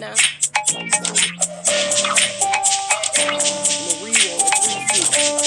now. Marie on the 360.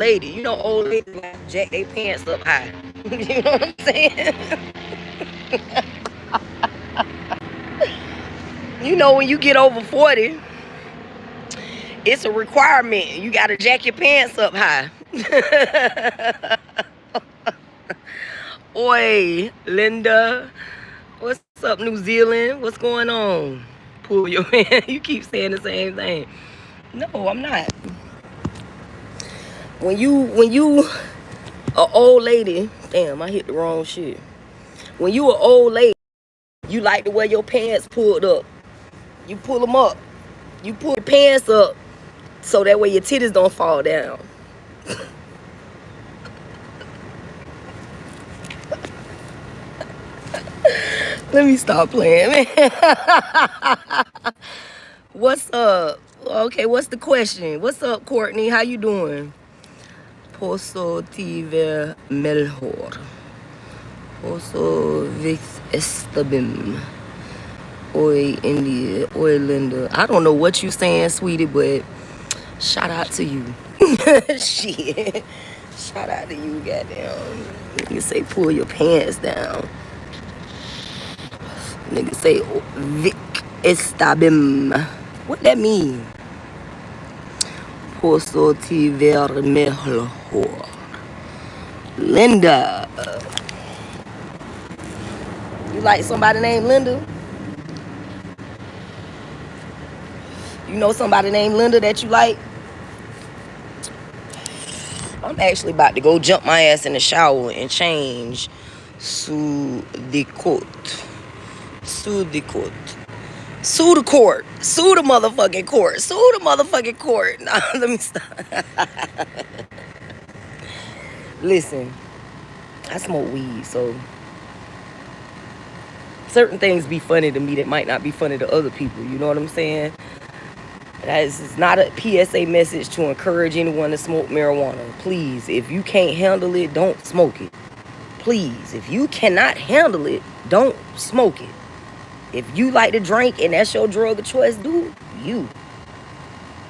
Lady, you know old ladies like jack their pants up high. You know what I'm saying? You know when you get over 40, it's a requirement. You gotta jack your pants up high. Oi, Linda. What's up, New Zealand? What's going on? Pull your hand. You keep saying the same thing. No, I'm not. When you a old lady, damn, I hit the wrong shit. When you an old lady, you like to wear your pants pulled up. You pull them up. You pull your pants up so that way your titties don't fall down. Let me stop playing, man. What's up? Okay, what's the question? What's up, Courtney? How you doing? Posso te ver melhor. Posso vix estabim. Oi, India. Oi, Linda. I don't know what you saying, sweetie, but shout out to you. Shit. Shout out to you, goddamn. You say pull your pants down. Nigga say Vic estabim. What that mean? Posso te ver melhor. Linda. You like somebody named Linda? You know somebody named Linda that you like? I'm actually about to go jump my ass in the shower and change. Sue the court. Sue the court. Sue the court. Sue the motherfucking court. Sue the motherfucking court. Nah, let me stop. Listen, I smoke weed, so certain things be funny to me that might not be funny to other people. You know what I'm saying? This is not a PSA message to encourage anyone to smoke marijuana. Please, if you can't handle it, don't smoke it. Please, if you cannot handle it, don't smoke it. If you like to drink and that's your drug of choice, do you.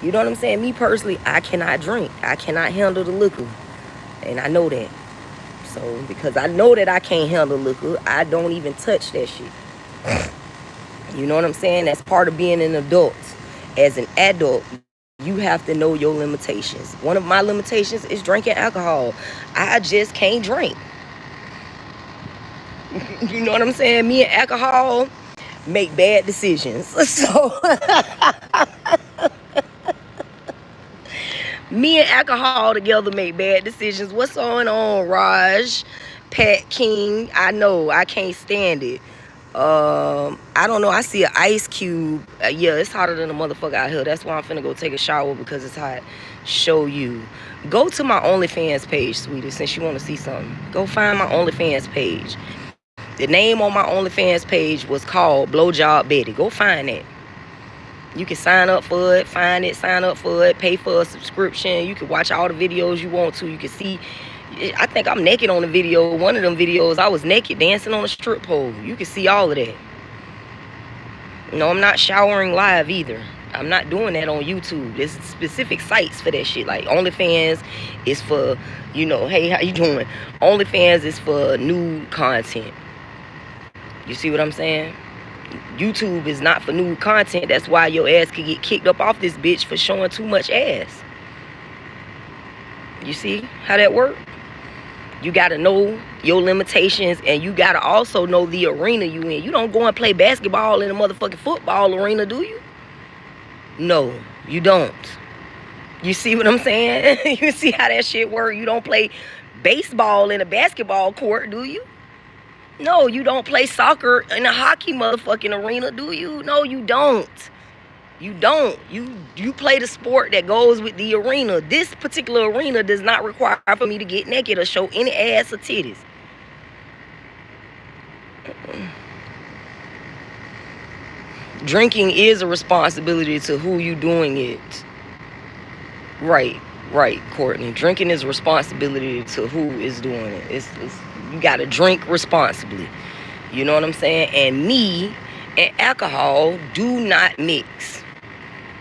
You know what I'm saying? Me personally, I cannot drink. I cannot handle the liquor. And I know that. So, because I know that I can't handle liquor, I don't even touch that shit. You know what I'm saying? That's part of being an adult. As an adult, you have to know your limitations. One of my limitations is drinking alcohol. I just can't drink. You know what I'm saying? Me and alcohol make bad decisions. So me and alcohol together make bad decisions. What's going on, Raj? Pat King? I know, I can't stand it. I don't know. I see an ice cube. Yeah, it's hotter than a motherfucker out here. That's why I'm finna go take a shower, because it's hot. Show you. Go to my OnlyFans page, sweetie, since you want to see something. Go find my OnlyFans page. The name on my OnlyFans page was called Blowjob Betty. Go find it. You can sign up for it, find it, sign up for it, pay for a subscription. You can watch all the videos you want to. You can see. I think I'm naked on the video. One of them videos, I was naked dancing on a strip pole. You can see all of that. No, I'm not showering live either. I'm not doing that on YouTube. There's specific sites for that shit. Like OnlyFans is for, hey, how you doing? OnlyFans is for nude content. You see what I'm saying? YouTube is not for nude content. That's why your ass could get kicked up off this bitch for showing too much ass. You see how that works? You gotta know your limitations, and you gotta also know the arena you in. You don't go and play basketball in a motherfucking football arena, do you? No, you don't. You see what I'm saying? You see how that shit work? You don't play baseball in a basketball court, do you? No, you don't play soccer in a hockey motherfucking arena, do you? No, you don't. You don't. You play the sport that goes with the arena. This particular arena does not require for me to get naked or show any ass or titties. Drinking is a responsibility to who you doing it. Right, Courtney. Drinking is a responsibility to who is doing it. It's you gotta drink responsibly. You know what I'm saying? And me and alcohol do not mix.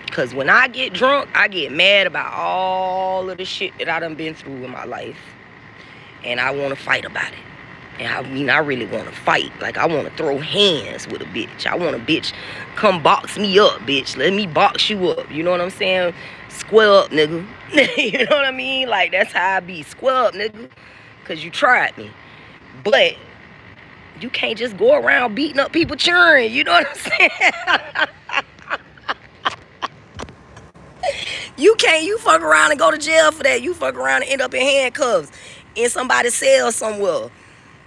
Because when I get drunk, I get mad about all of the shit that I done been through in my life. And I want to fight about it. And I really want to fight. Like, I want to throw hands with a bitch. I want a bitch come box me up, bitch. Let me box you up. You know what I'm saying? Square up, nigga. You know what I mean? Like, that's how I be. Square up, nigga. Because you tried me. But you can't just go around beating up people cheering. You know what I'm saying? You fuck around and go to jail for that. You fuck around and end up in handcuffs in somebody's cell somewhere.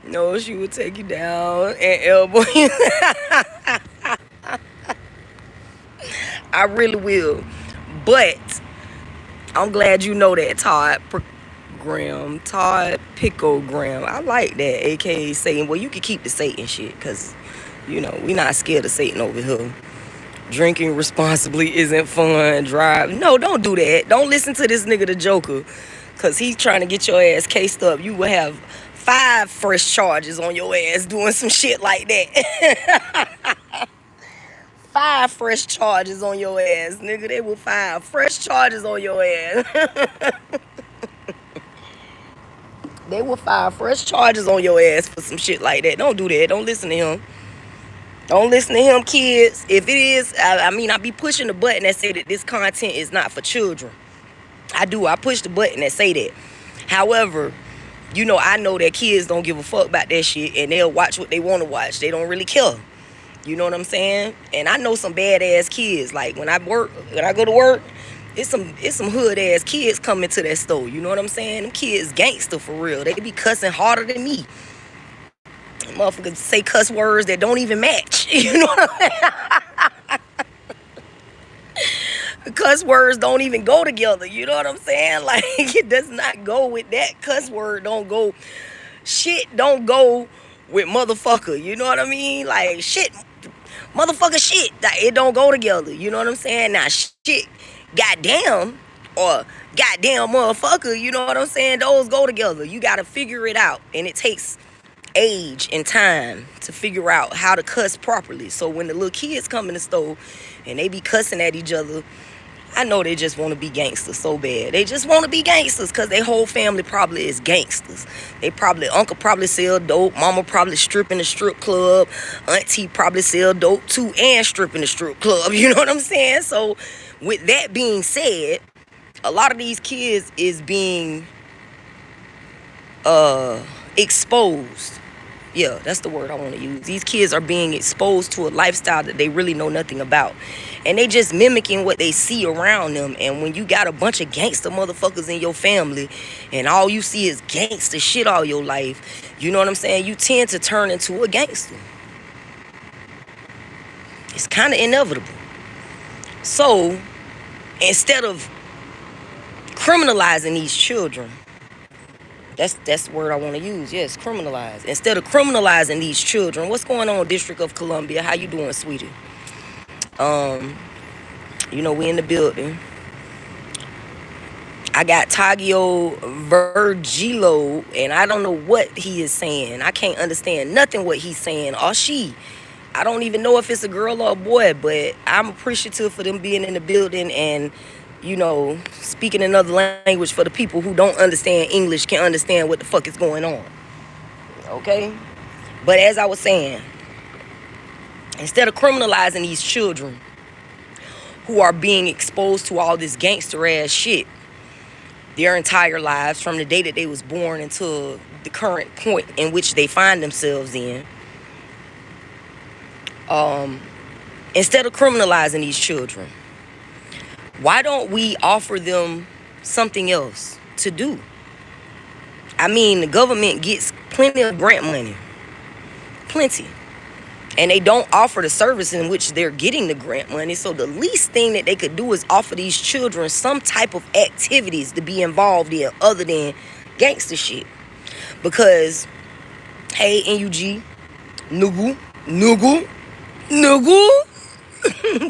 No, she would take you down and elbow you. I really will. But I'm glad you know that, Todd Picogram. I like that, aka Satan. Well, you can keep the Satan shit, because, we not scared of Satan over here. Drinking responsibly isn't fun. No, don't do that. Don't listen to this nigga, the Joker, because he's trying to get your ass cased up. You will have 5 fresh charges on your ass doing some shit like that. 5 fresh charges on your ass, nigga. They will file fresh charges on your ass. They will file fresh charges on your ass for some shit like that. Don't do that. Don't listen to him. Don't listen to him, kids. If it is, I be pushing the button that say that this content is not for children. I do. I push the button that say that. However, I know that kids don't give a fuck about that shit, and they'll watch what they want to watch. They don't really care. You know what I'm saying? And I know some badass kids. Like, when I go to work, it's some hood ass kids coming to that store. You know what I'm saying? Them kids gangster for real. They be cussing harder than me. Motherfuckers say cuss words that don't even match. You know what I'm saying? Cuss words don't even go together. You know what I'm saying? Like, it does not go with that. Cuss word don't go. Shit don't go with motherfucker. You know what I mean? Like, shit, motherfucker, shit. Like, it don't go together. You know what I'm saying? Now, shit, goddamn, or goddamn motherfucker. You know what I'm saying? Those go together. You got to figure it out. And it takes age and time to figure out how to cuss properly. So when the little kids come in the store and they be cussing at each other, I know they just want to be gangsters so bad. They just want to be gangsters because their whole family probably is gangsters. Uncle probably sell dope, mama probably strip in the strip club, auntie probably sell dope too and strip in the strip club. You know what I'm saying? So with that being said, a lot of these kids is being exposed. Yeah, that's the word I want to use. These kids are being exposed to a lifestyle that they really know nothing about. And they just mimicking what they see around them. And when you got a bunch of gangster motherfuckers in your family and all you see is gangster shit all your life, you know what I'm saying? You tend to turn into a gangster. It's kind of inevitable. So, instead of criminalizing these children, that's the word I want to use. Yes, criminalize. Instead of criminalizing these children, what's going on, District of Columbia? How you doing, sweetie? We in the building. I got Tagio Virgilo, and I don't know what he is saying. I can't understand nothing what he's saying or she. I don't even know if it's a girl or a boy, but I'm appreciative for them being in the building and, speaking another language for the people who don't understand English can understand what the fuck is going on. Okay? But as I was saying, instead of criminalizing these children who are being exposed to all this gangster ass shit their entire lives from the day that they was born until the current point in which they find themselves in, instead of criminalizing these children, why don't we offer them something else to do? I mean, the government gets plenty of grant money. Plenty. And they don't offer the service in which they're getting the grant money. So the least thing that they could do is offer these children some type of activities to be involved in other than gangster shit. Because, hey, NUG, Nugu,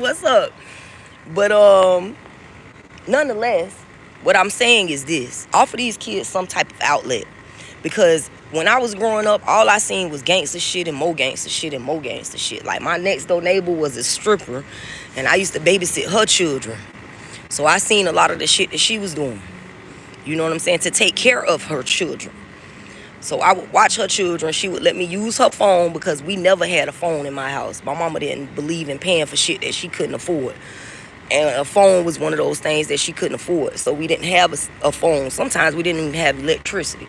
what's up? But, nonetheless, what I'm saying is this. Offer these kids some type of outlet. Because when I was growing up, all I seen was gangster shit and more gangster shit and more gangster shit. Like, my next door neighbor was a stripper, and I used to babysit her children. So I seen a lot of the shit that she was doing. You know what I'm saying? To take care of her children. So I would watch her children. She would let me use her phone because we never had a phone in my house. My mama didn't believe in paying for shit that she couldn't afford. And a phone was one of those things that she couldn't afford. So we didn't have a phone. Sometimes we didn't even have electricity.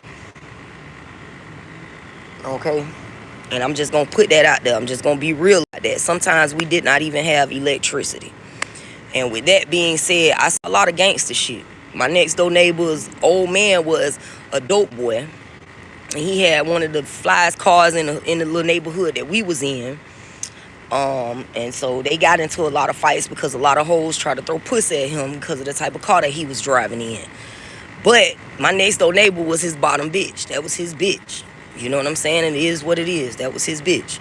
Okay? And I'm just going to put that out there. I'm just going to be real like that. Sometimes we did not even have electricity. And with that being said, I saw a lot of gangster shit. My next door neighbor's old man was a dope boy. And he had one of the flyest cars in the little neighborhood that we was in. And so they got into a lot of fights because a lot of hoes tried to throw pussy at him because of the type of car that he was driving in. But my next door neighbor was his bottom bitch. That was his bitch. You know what I'm saying? And it is what it is. That was his bitch.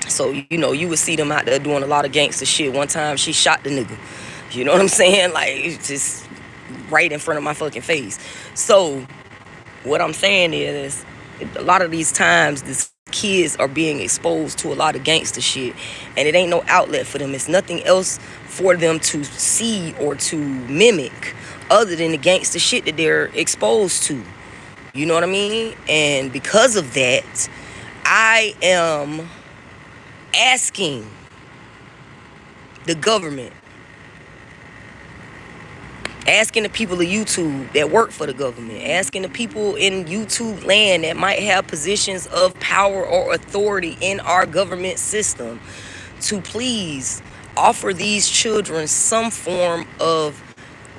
So, you would see them out there doing a lot of gangster shit. One time she shot the nigga. You know what I'm saying? Like, it's just right in front of my fucking face. So what I'm saying is, a lot of these times, these kids are being exposed to a lot of gangster shit, and it ain't no outlet for them. It's nothing else for them to see or to mimic other than the gangster shit that they're exposed to. You know what I mean? And because of that, I am asking the government, asking the people of YouTube that work for the government, asking the people in YouTube land that might have positions of power or authority in our government system to please offer these children some form of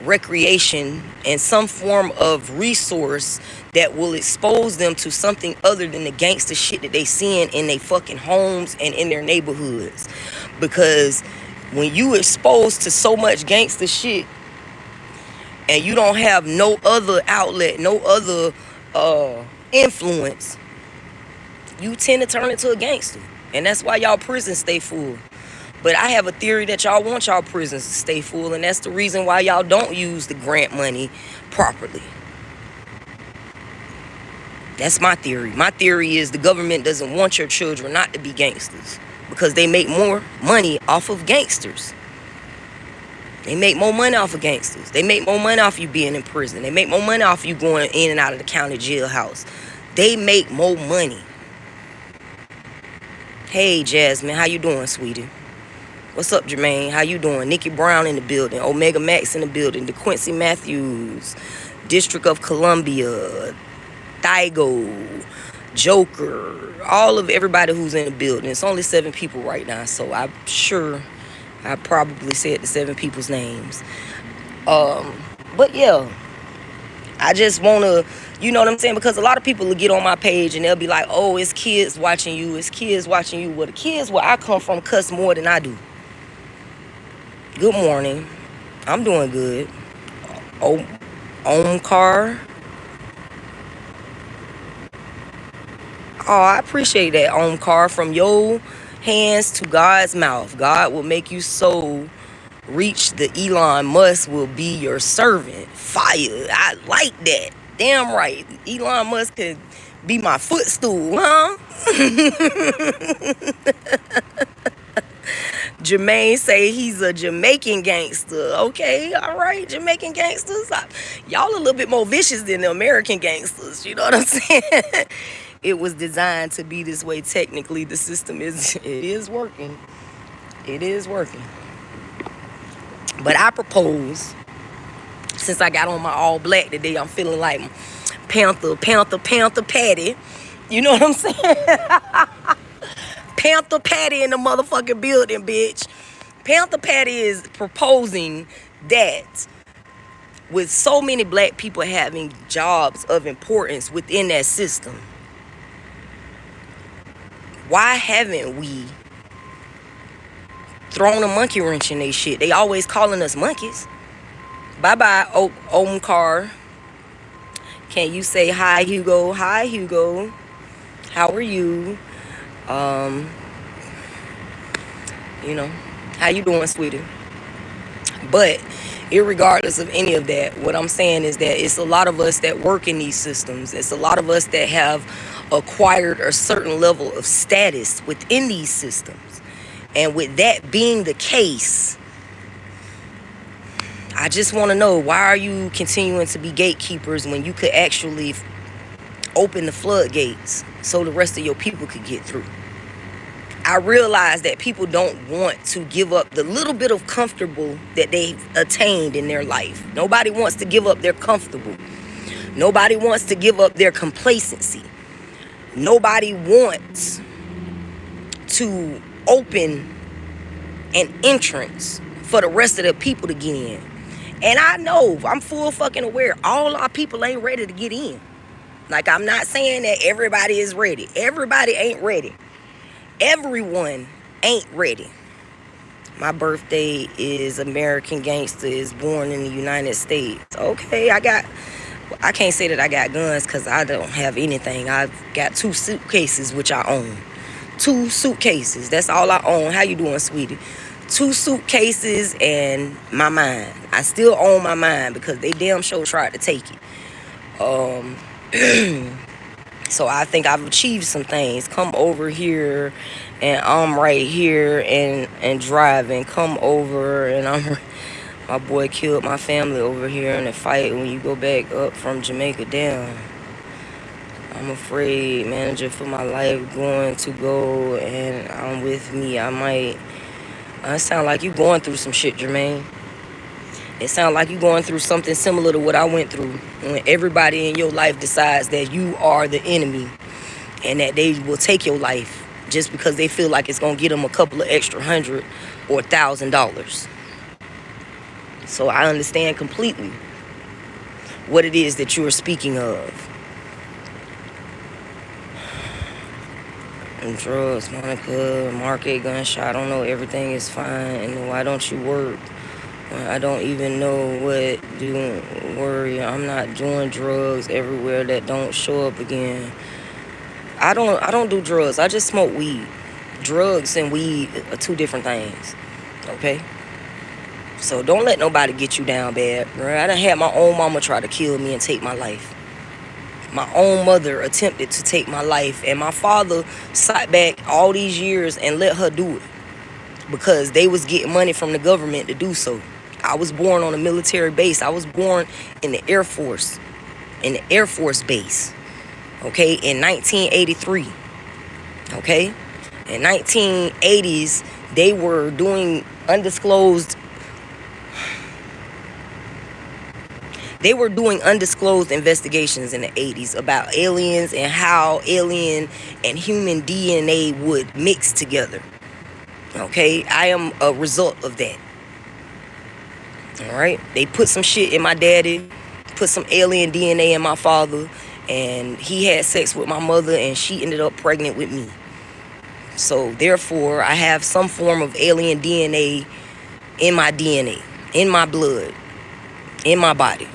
recreation and some form of resource that will expose them to something other than the gangster shit that they seeing in their fucking homes and in their neighborhoods. Because when you exposed to so much gangster shit and you don't have no other outlet, no other influence, you tend to turn into a gangster. And that's why y'all prisons stay full. But I have a theory that y'all want y'all prisons to stay full, and that's the reason why y'all don't use the grant money properly. That's my theory. My theory is the government doesn't want your children not to be gangsters because they make more money off of gangsters. They make more money off of gangsters. They make more money off you being in prison. They make more money off you going in and out of the county jailhouse. They make more money. Hey, Jasmine, how you doing, sweetie? What's up, Jermaine? How you doing? Nikki Brown in the building. Omega Max in the building. DeQuincy Matthews. District of Columbia. Thygo. Joker. All of everybody who's in the building. It's only 7 people right now, so I'm sure I probably said the 7 people's names. But yeah, I just want to, you know what I'm saying? Because a lot of people will get on my page and they'll be like, oh, it's kids watching you. It's kids watching you. Well, the kids where I come from cuss more than I do. Good morning. I'm doing good. Omkar. Oh, I appreciate that, Omkar. From your hands to God's mouth. God will make you so reach the Elon Musk will be your servant. Fire. I like that. Damn right. Elon Musk can Be my footstool, huh? Jermaine say he's a Jamaican gangster. Okay, all right, Jamaican gangsters. Y'all a little bit more vicious than the American gangsters. You know what I'm saying? It was designed to be this way. Technically, the system is working. It is working. But I propose, since I got on my all black today, I'm feeling like Panther Patty. You know what I'm saying? Panther Patty in the motherfucking building, bitch. Panther Patty is proposing that with so many black people having jobs of importance within that system, why haven't we thrown a monkey wrench in they shit? They always calling us monkeys. Bye-bye, Omkar. Can you say hi, Hugo? Hi, Hugo. How are you? You know, how you doing, sweetie? But irregardless of any of that, what I'm saying is that it's a lot of us that work in these systems. It's a lot of us that have acquired a certain level of status within these systems. And with that being the case, I just want to know, why are you continuing to be gatekeepers when you could actually open the floodgates so the rest of your people could get through? I realize that people don't want to give up the little bit of comfortable that they've attained in their life. Nobody wants to give up their comfortable. Nobody wants to give up their complacency. Nobody wants to open an entrance for the rest of the people to get in. And I know, I'm full fucking aware, all our people ain't ready to get in. Like, I'm not saying that everybody is ready. Everybody ain't ready. Everyone ain't ready. My birthday is American Gangster is born in the United States. Okay, I can't say that I got guns because I don't have anything. I've got 2 suitcases, which I own. 2 suitcases. That's all I own. How you doing, sweetie? 2 suitcases and my mind. I still own my mind because they damn sure tried to take it. So I think I've achieved some things. Come over here and I'm right here and driving. Come over and my boy killed my family over here in a fight when you go back up from Jamaica down. I'm afraid, manager for my life going to go and I'm with me. I might. It sound like you going through some shit, Jermaine. It sounds like you're going through something similar to what I went through when everybody in your life decides that you are the enemy and that they will take your life just because they feel like it's going to get them a couple of extra $100 or $1,000. So I understand completely what it is that you are speaking of. And drugs, Monica, market, gunshot, I don't know, everything is fine. And why don't you work? I don't even know what to worry. I'm not doing drugs everywhere that don't show up again. I don't do drugs. I just smoke weed. Drugs and weed are 2 different things. Okay? So don't let nobody get you down bad, bro. I done had my own mama try to kill me and take my life. My own mother attempted to take my life, and my father sat back all these years and let her do it because they was getting money from the government to do so. I was born on a military base. I was born in the Air Force base, okay, in 1983, okay? In 1980s, they were doing undisclosed investigations in the 80s about aliens and how alien and human DNA would mix together, okay? I am a result of that. All right, they put some shit in my daddy, put some alien DNA in my father, and he had sex with my mother and she ended up pregnant with me. So therefore, I have some form of alien DNA in my DNA, in my blood, in my body.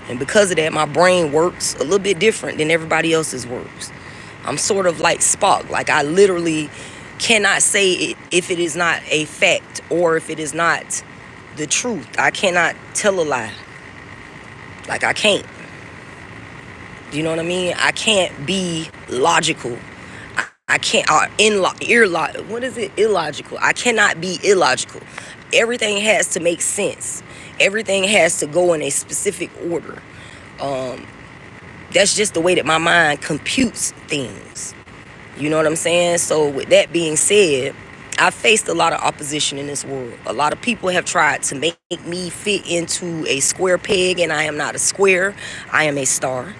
And because of that, my brain works a little bit different than everybody else's works. I'm sort of like Spock. Like, I literally cannot say it if it is not a fact or if it is not the truth. I cannot tell a lie. Like, I can't. You know what I mean? I can't be logical. I can't, what is it? Illogical. I cannot be illogical. Everything has to make sense. Everything has to go in a specific order. That's just the way that my mind computes things. You know what I'm saying? So with that being said, I've faced a lot of opposition in this world. A lot of people have tried to make me fit into a square peg, and I am not a square. I am a star.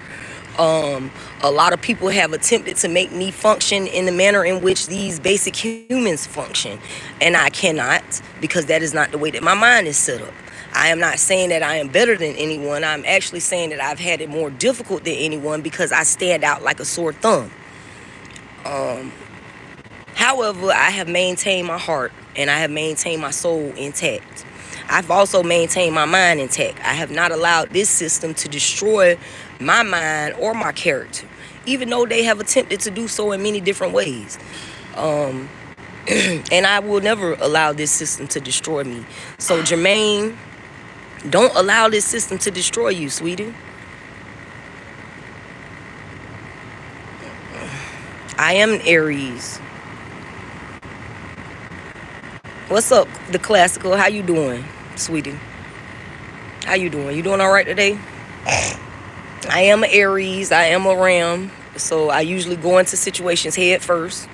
A lot of people have attempted to make me function in the manner in which these basic humans function, and I cannot, because that is not the way that my mind is set up. I am not saying that I am better than anyone. I'm actually saying that I've had it more difficult than anyone because I stand out like a sore thumb. However, I have maintained my heart and I have maintained my soul intact. I've also maintained my mind intact. I have not allowed this system to destroy my mind or my character, even though they have attempted to do so in many different ways. And I will never allow this system to destroy me. So, Jermaine, don't allow this system to destroy you, sweetie. I am an Aries. What's up, the classical? How you doing, sweetie? How you doing? You doing all right today? I am an Aries. I am a Ram. So I usually go into situations head first.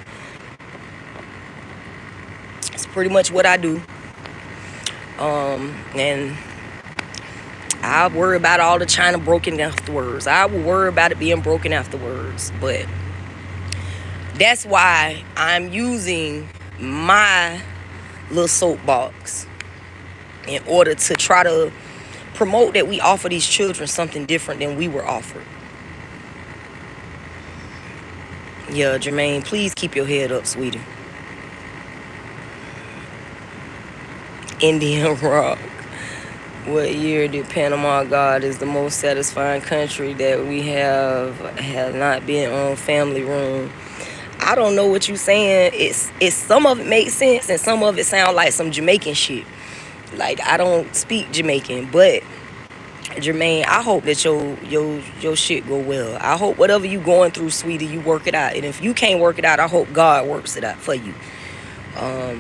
It's pretty much what I do. And I worry about all the China broken afterwards. I will worry about it being broken afterwards. But that's why I'm using my little soapbox in order to try to promote that we offer these children something different than we were offered. Yeah, Jermaine, please keep your head up, sweetie. Indian Rock. What year did Panama God is the most satisfying country that we have not been on family room? I don't know what you're saying. It's some of it makes sense and some of it sound like some Jamaican shit. Like, I don't speak Jamaican, but Jermaine, I hope that your shit go well. I hope whatever you going through, sweetie, you work it out. And if you can't work it out, I hope God works it out for you. I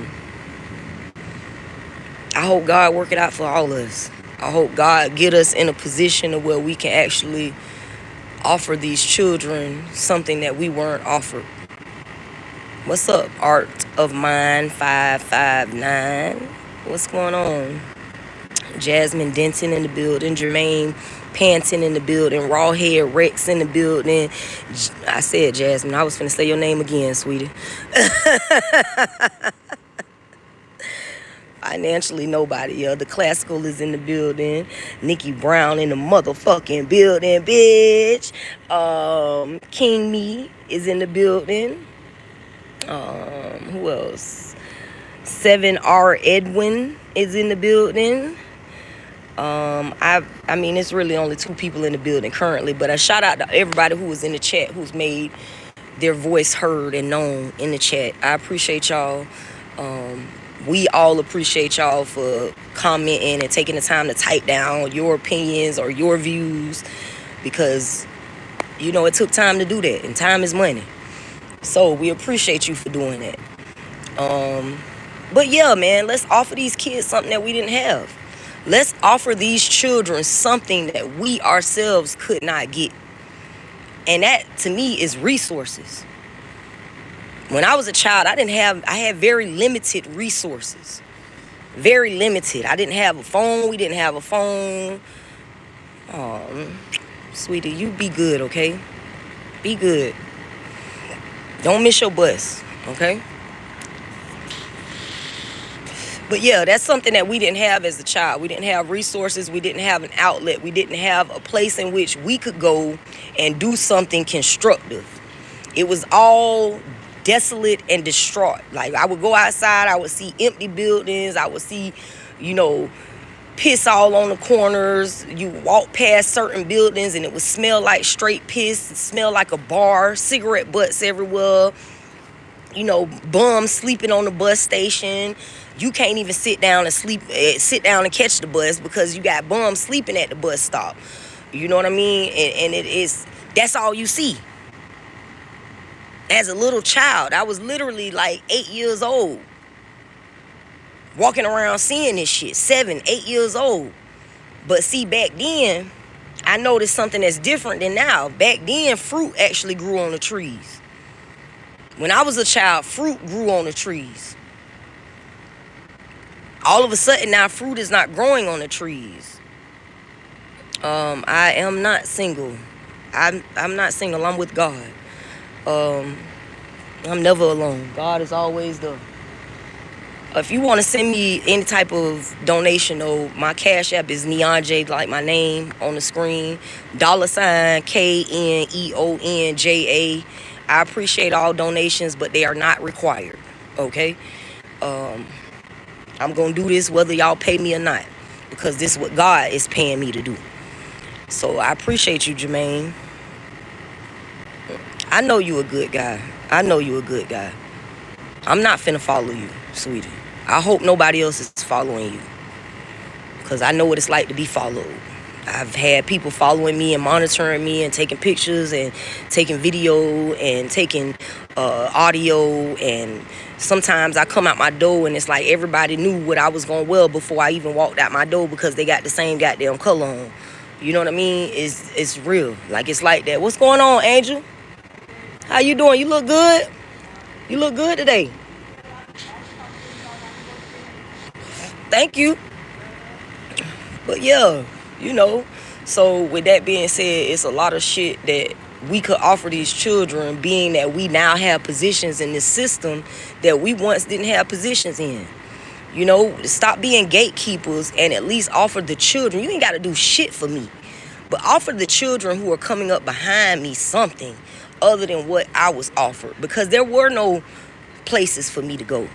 hope God work it out for all of us. I hope God get us in a position of where we can actually offer these children something that we weren't offered. What's up, Art of Mine 559? What's going on? Jasmine Denton in the building. Jermaine Panton in the building. Rawhead Rex in the building. I said Jasmine. I was finna say your name again, sweetie. Financially nobody. The classical is in the building. Nikki Brown in the motherfucking building, bitch. King Me is in the building. Who else? 7R Edwin is in the building. I mean, it's really only 2 people in the building currently, but a shout out to everybody who was in the chat who's made their voice heard and known in the chat. I appreciate y'all. We all appreciate y'all for commenting and taking the time to type down your opinions or your views, because, you know, it took time to do that, and time is money. So we appreciate you for doing that. But yeah, man, let's offer these kids something that we didn't have. Let's offer these children something that we ourselves could not get. And that, to me, is resources. When I was a child, I had very limited resources. Very limited. I didn't have a phone. We didn't have a phone. Sweetie, you be good, okay? Be good. Don't miss your bus, okay? But yeah, that's something that we didn't have as a child. We didn't have resources. We didn't have an outlet. We didn't have a place in which we could go and do something constructive. It was all desolate and distraught. Like, I would go outside, I would see empty buildings. I would see, you know, piss all on the corners. You walk past certain buildings and it would smell like straight piss. It smelled like a bar. Cigarette butts everywhere. You know, bums sleeping on the bus station. You can't even sit down and catch the bus because you got bums sleeping at the bus stop. You know what I mean? And it is, that's all you see. As a little child, I was literally like 8 years old, walking around seeing this shit, 7, 8 years old. But see, back then, I noticed something that's different than now. Back then, fruit actually grew on the trees. When I was a child, fruit grew on the trees. All of a sudden now, fruit is not growing on the trees. I am not single. I'm not single. I'm with God. I'm never alone. God is always there. If you want to send me any type of donation, though, my Cash App is Neonja, like my name on the screen. $KNEONJA. I appreciate all donations, but they are not required. Okay? I'm going to do this whether y'all pay me or not, because this is what God is paying me to do. So I appreciate you, Jermaine. I know you a good guy. I know you a good guy. I'm not finna follow you, sweetie. I hope nobody else is following you, because I know what it's like to be followed. I've had people following me and monitoring me and taking pictures and taking video and taking audio. And sometimes I come out my door and it's like everybody knew what I was going to wear before I even walked out my door, because they got the same goddamn color on. You know what I mean? It's real. Like, it's like that. What's going on, Angel? How you doing? You look good. You look good today. Thank you. But yeah, you know. So with that being said, it's a lot of shit that we could offer these children, being that we now have positions in this system that we once didn't have positions in. You know, stop being gatekeepers and at least offer the children. You ain't got to do shit for me, but offer the children who are coming up behind me something other than what I was offered, because there were no places for me to go.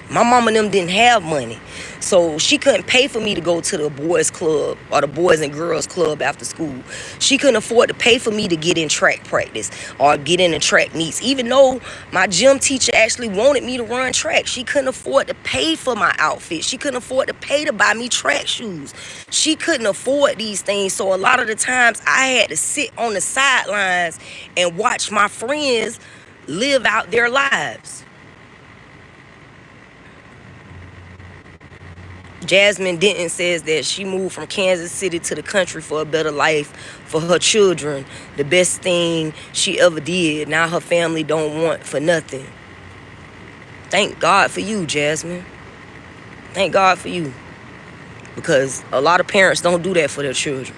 My mama and them didn't have money, so she couldn't pay for me to go to the boys club or the boys and girls club after school. She couldn't afford to pay for me to get in track practice or get in the track meets, even though my gym teacher actually wanted me to run track. She couldn't afford to pay for my outfit. She couldn't afford to pay to buy me track shoes. She couldn't afford these things, so a lot of the times I had to sit on the sidelines and watch my friends live out their lives. Jasmine Denton says that she moved from Kansas City to the country for a better life for her children. The best thing she ever did. Now her family don't want for nothing. Thank God for you, Jasmine. Thank God for you. Because a lot of parents don't do that for their children.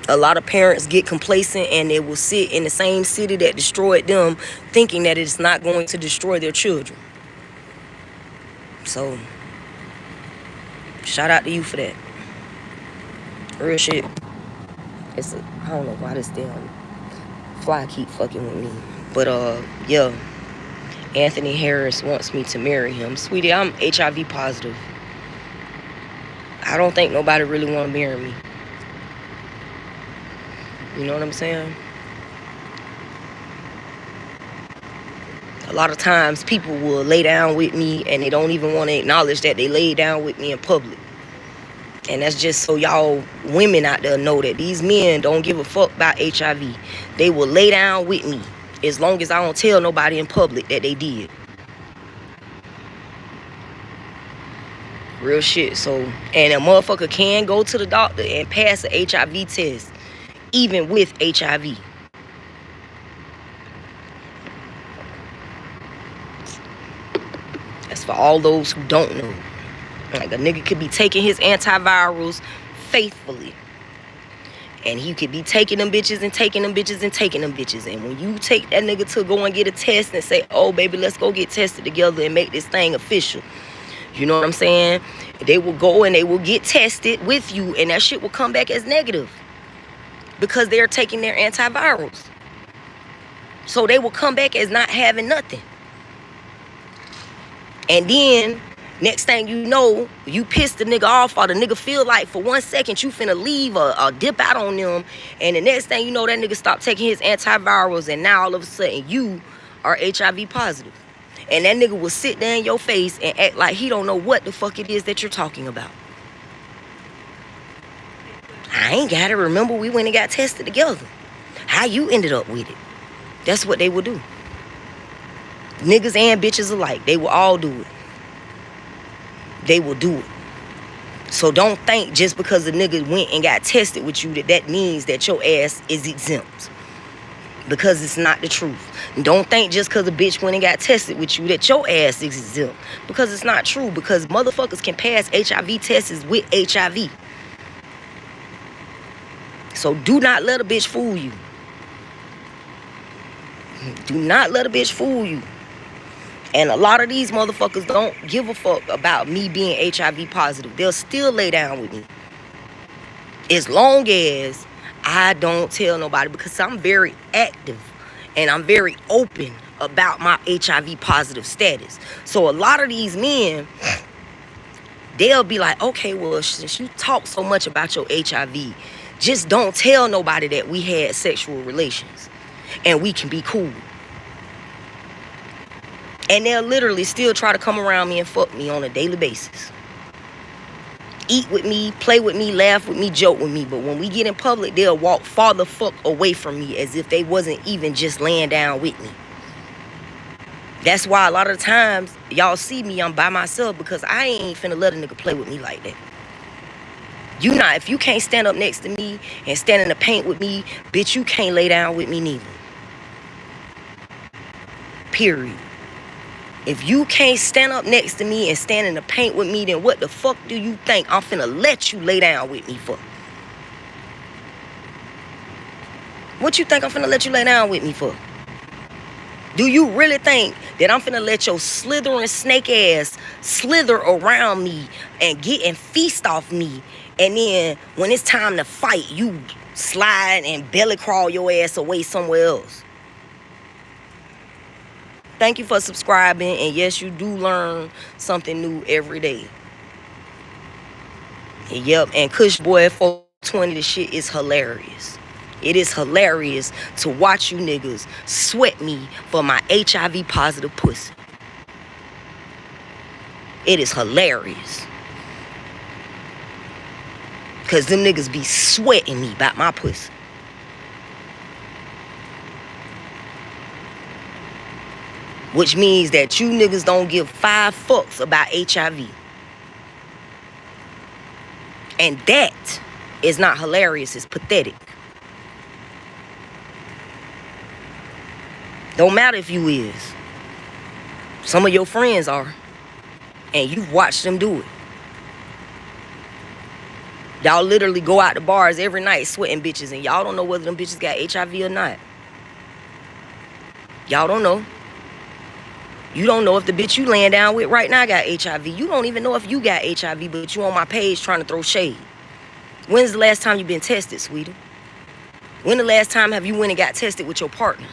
A lot of parents get complacent and they will sit in the same city that destroyed them, thinking that it's not going to destroy their children. So shout out to you for that. Real shit. I don't know why this damn fly keep fucking with me. But yeah. Anthony Harris wants me to marry him. Sweetie, I'm HIV positive. I don't think nobody really want to marry me. You know what I'm saying? A lot of times people will lay down with me and they don't even want to acknowledge that they laid down with me in public. And that's just so y'all women out there know that these men don't give a fuck about HIV. They will lay down with me as long as I don't tell nobody in public that they did. Real shit. So, and a motherfucker can go to the doctor and pass an HIV test, even with HIV. That's for all those who don't know. Like, a nigga could be taking his antivirals faithfully, and he could be taking them bitches and taking them bitches and taking them bitches. And when you take that nigga to go and get a test and say, oh, baby, let's go get tested together and make this thing official. You know what I'm saying? They will go and they will get tested with you, and that shit will come back as negative because they're taking their antivirals. So they will come back as not having nothing. And then next thing you know, you piss the nigga off, or the nigga feel like for 1 second you finna leave or dip out on them. And the next thing you know, that nigga stopped taking his antivirals, and now all of a sudden you are HIV positive. And that nigga will sit there in your face and act like he don't know what the fuck it is that you're talking about. I ain't got to remember we went and got tested together. How you ended up with it. That's what they will do. Niggas and bitches alike. They will all do it. They will do it. So don't think just because a nigga went and got tested with you that means that your ass is exempt. Because it's not the truth. And don't think just because a bitch went and got tested with you that your ass is exempt. Because it's not true. Because motherfuckers can pass HIV tests with HIV. So do not let a bitch fool you. Do not let a bitch fool you. And a lot of these motherfuckers don't give a fuck about me being HIV positive. They'll still lay down with me. As long as I don't tell nobody, because I'm very active and I'm very open about my HIV positive status. So a lot of these men, they'll be like, okay, well, since you talk so much about your HIV, just don't tell nobody that we had sexual relations and we can be cool. And they'll literally still try to come around me and fuck me on a daily basis. Eat with me, play with me, laugh with me, joke with me. But when we get in public, they'll walk far the fuck away from me as if they wasn't even just laying down with me. That's why a lot of the times y'all see me, I'm by myself, because I ain't finna let a nigga play with me like that. If you can't stand up next to me and stand in the paint with me, bitch, you can't lay down with me neither. Period. If you can't stand up next to me and stand in the paint with me, then what the fuck do you think I'm finna let you lay down with me for? What you think I'm finna let you lay down with me for? Do you really think that I'm finna let your slithering snake ass slither around me and get and feast off me, and then when it's time to fight, you slide and belly crawl your ass away somewhere else? Thank you for subscribing, and yes, you do learn something new every day. Yep, and Kush Boy 420, the shit is hilarious. It is hilarious to watch you niggas sweat me for my HIV positive pussy. It is hilarious. Because them niggas be sweating me about my pussy. Which means that you niggas don't give 5 fucks about HIV. And that is not hilarious, it's pathetic. Don't matter if you is. Some of your friends are. And you've watched them do it. Y'all literally go out to bars every night sweating bitches, and y'all don't know whether them bitches got HIV or not. Y'all don't know. You don't know if the bitch you laying down with right now got HIV. You don't even know if you got HIV, but you on my page trying to throw shade. When's the last time you been tested, sweetie? When the last time have you went and got tested with your partner?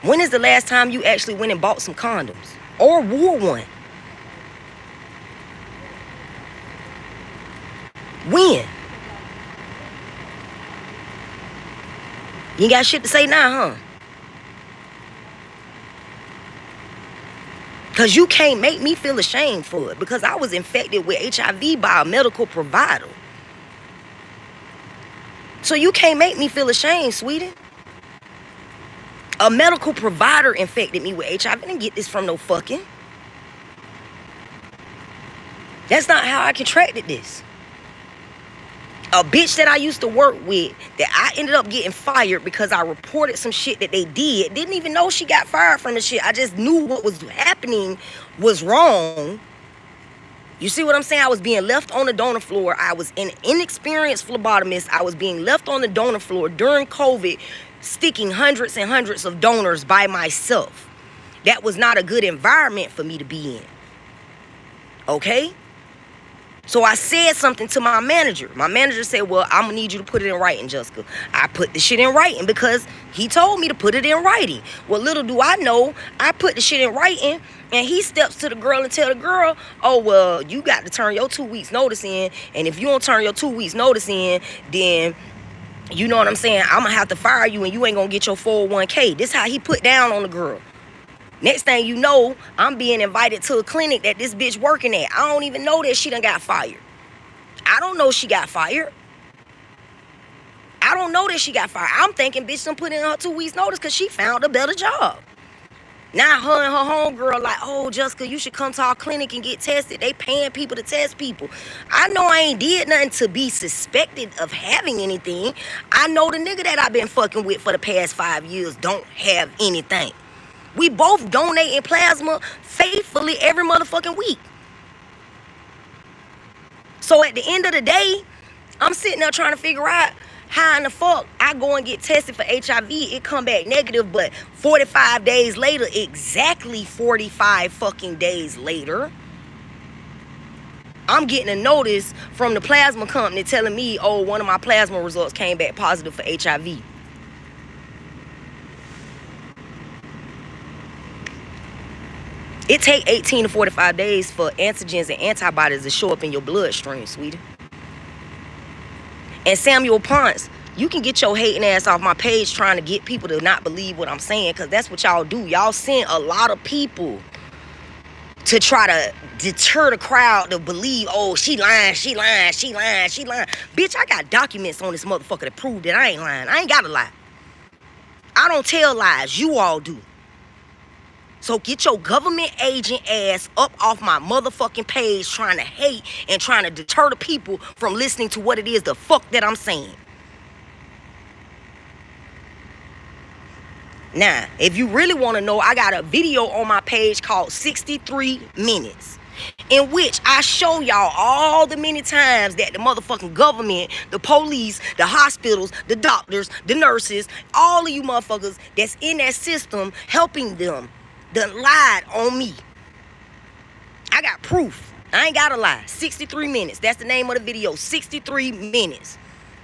When is the last time you actually went and bought some condoms? Or wore one? When? You ain't got shit to say now, huh? Because you can't make me feel ashamed for it. Because I was infected with HIV by a medical provider. So you can't make me feel ashamed, sweetie. A medical provider infected me with HIV. I didn't get this from no fucking. That's not how I contracted this. A bitch that I used to work with that I ended up getting fired because I reported some shit that they did. Didn't even know she got fired from the shit. I just knew what was happening was wrong. You see what I'm saying? I was being left on the donor floor. I was an inexperienced phlebotomist. I was being left on the donor floor during COVID, sticking hundreds and hundreds of donors by myself. That was not a good environment for me to be in. Okay? So I said something to my manager. My manager said, well, I'm going to need you to put it in writing, Jessica. I put the shit in writing because he told me to put it in writing. Well, little do I know, I put the shit in writing, and he steps to the girl and tell the girl, oh, well, you got to turn your 2 weeks notice in, and if you don't turn your 2 weeks notice in, then, you know what I'm saying, I'm going to have to fire you, and you ain't going to get your 401k. This how he put down on the girl. Next thing you know, I'm being invited to a clinic that this bitch working at. I don't even know that she done got fired. I don't know she got fired. I don't know that she got fired. I'm thinking bitch done put in her 2 weeks notice because she found a better job. Now her and her homegirl like, oh, Jessica, you should come to our clinic and get tested. They paying people to test people. I know I ain't did nothing to be suspected of having anything. I know the nigga that I've been fucking with for the past 5 years don't have anything. We both donating plasma faithfully every motherfucking week. So at the end of the day, I'm sitting there trying to figure out how in the fuck I go and get tested for HIV, it come back negative, but 45 days later, exactly 45 fucking days later, I'm getting a notice from the plasma company telling me, oh, one of my plasma results came back positive for HIV. It take 18 to 45 days for antigens and antibodies to show up in your bloodstream, sweetie. And Samuel Ponce, you can get your hating ass off my page trying to get people to not believe what I'm saying, because that's what y'all do. Y'all send a lot of people to try to deter the crowd to believe, oh, she lying, she lying, she lying, she lying. Bitch, I got documents on this motherfucker to prove that I ain't lying. I ain't gotta lie. I don't tell lies. You all do. So get your government agent ass up off my motherfucking page trying to hate and trying to deter the people from listening to what it is the fuck that I'm saying. Now, if you really want to know, I got a video on my page called 63 Minutes, in which I show y'all all the many times that the motherfucking government, the police, the hospitals, the doctors, the nurses, all of you motherfuckers that's in that system helping them, done lied on me. I got proof. I ain't gotta lie. 63 minutes. That's the name of the video. 63 minutes.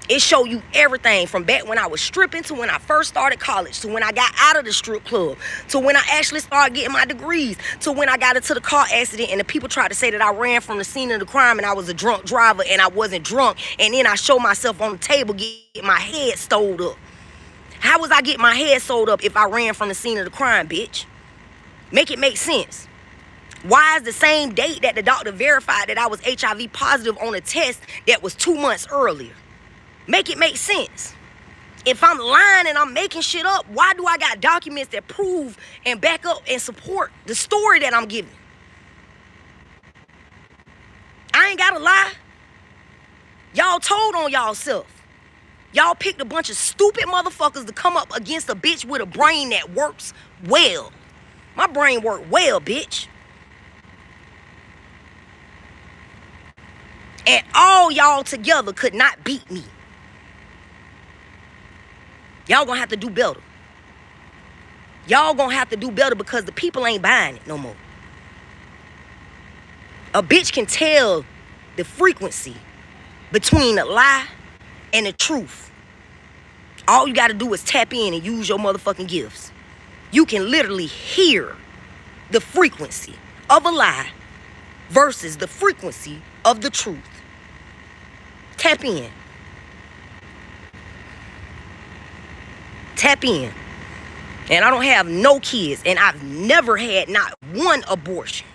It show you everything from back when I was stripping to when I first started college, to when I got out of the strip club, to when I actually started getting my degrees, to when I got into the car accident and the people tried to say that I ran from the scene of the crime and I was a drunk driver and I wasn't drunk, and then I show myself on the table getting my head stowed up. How was I getting my head sewed up if I ran from the scene of the crime, bitch? Make it make sense. Why is the same date that the doctor verified that I was HIV positive on a test that was 2 months earlier? Make it make sense. If I'm lying and I'm making shit up, why do I got documents that prove and back up and support the story that I'm giving? I ain't gotta lie. Y'all told on y'allself. Y'all picked a bunch of stupid motherfuckers to come up against a bitch with a brain that works well. My brain worked well, bitch. And all y'all together could not beat me. Y'all gonna have to do better. Y'all gonna have to do better because the people ain't buying it no more. A bitch can tell the frequency between a lie and the truth. All you gotta do is tap in and use your motherfucking gifts. You can literally hear the frequency of a lie versus the frequency of the truth. Tap in. Tap in. And I don't have no kids, and I've never had not one abortion.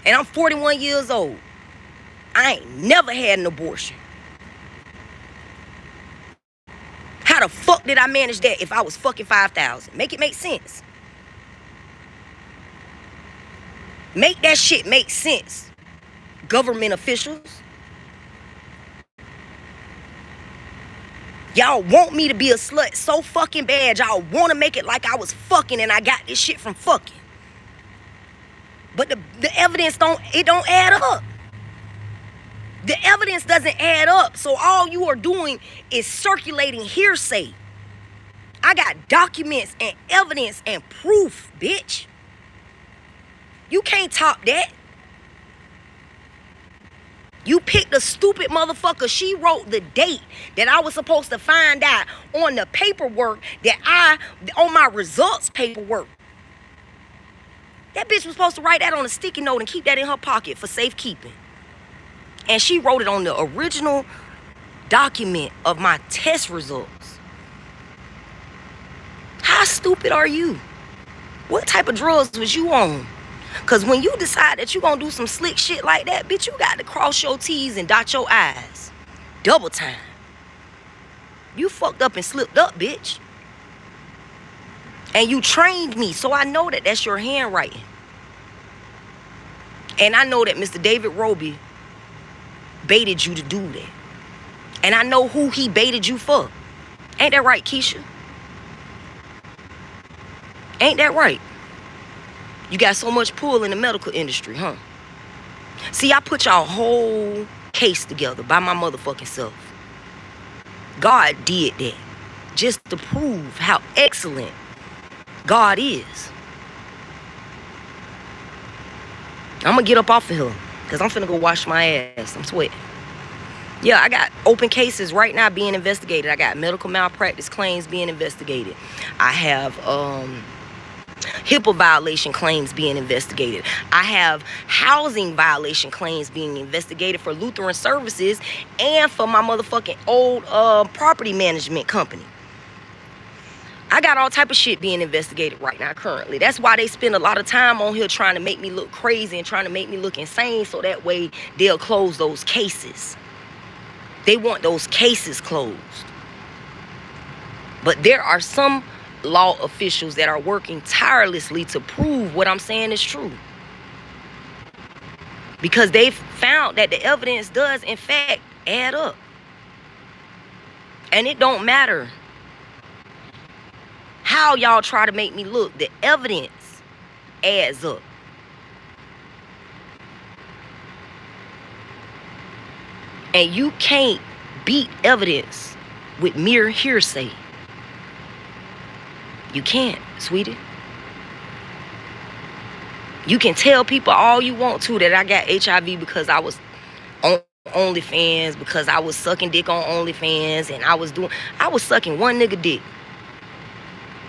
And I'm 41 years old. I ain't never had an abortion. How the fuck did I manage that if I was fucking 5,000? Make it make sense. Make that shit make sense, government officials. Y'all want me to be a slut so fucking bad. Y'all want to make it like I was fucking and I got this shit from fucking. But the evidence don't add up. The evidence doesn't add up. So all you are doing is circulating hearsay. I got documents and evidence and proof, bitch. You can't top that. You picked a stupid motherfucker. She wrote the date that I was supposed to find out on the paperwork on my results paperwork. That bitch was supposed to write that on a sticky note and keep that in her pocket for safekeeping. And she wrote it on the original document of my test results. How stupid are you? What type of drugs was you on? Because when you decide that you're going to do some slick shit like that, bitch, you got to cross your T's and dot your I's. Double time. You fucked up and slipped up, bitch. And you trained me, so I know that that's your handwriting. And I know that Mr. David Roby baited you to do that. And I know who he baited you for. Ain't that right, Keisha? Ain't that right? You got so much pull in the medical industry, huh? See, I put y'all whole case together by my motherfucking self. God did that just to prove how excellent God is. I'm gonna get up off of here because I'm finna go wash my ass. I'm sweating. Yeah, I got open cases right now being investigated. I got medical malpractice claims being investigated. I have HipHop violation claims being investigated. I have housing violation claims being investigated for Lutheran Services and for my motherfucking old property management company. I got all type of shit being investigated right now currently. That's why they spend a lot of time on here trying to make me look crazy and trying to make me look insane so that way they'll close those cases. They want those cases closed. But there are some law officials that are working tirelessly to prove what I'm saying is true. Because they've found that the evidence does, in fact, add up. And it don't matter how y'all try to make me look. The evidence adds up. And you can't beat evidence with mere hearsay. You can't, sweetie. You can tell people all you want to that I got HIV because I was on OnlyFans, because I was sucking dick on OnlyFans, and I was sucking one nigga dick.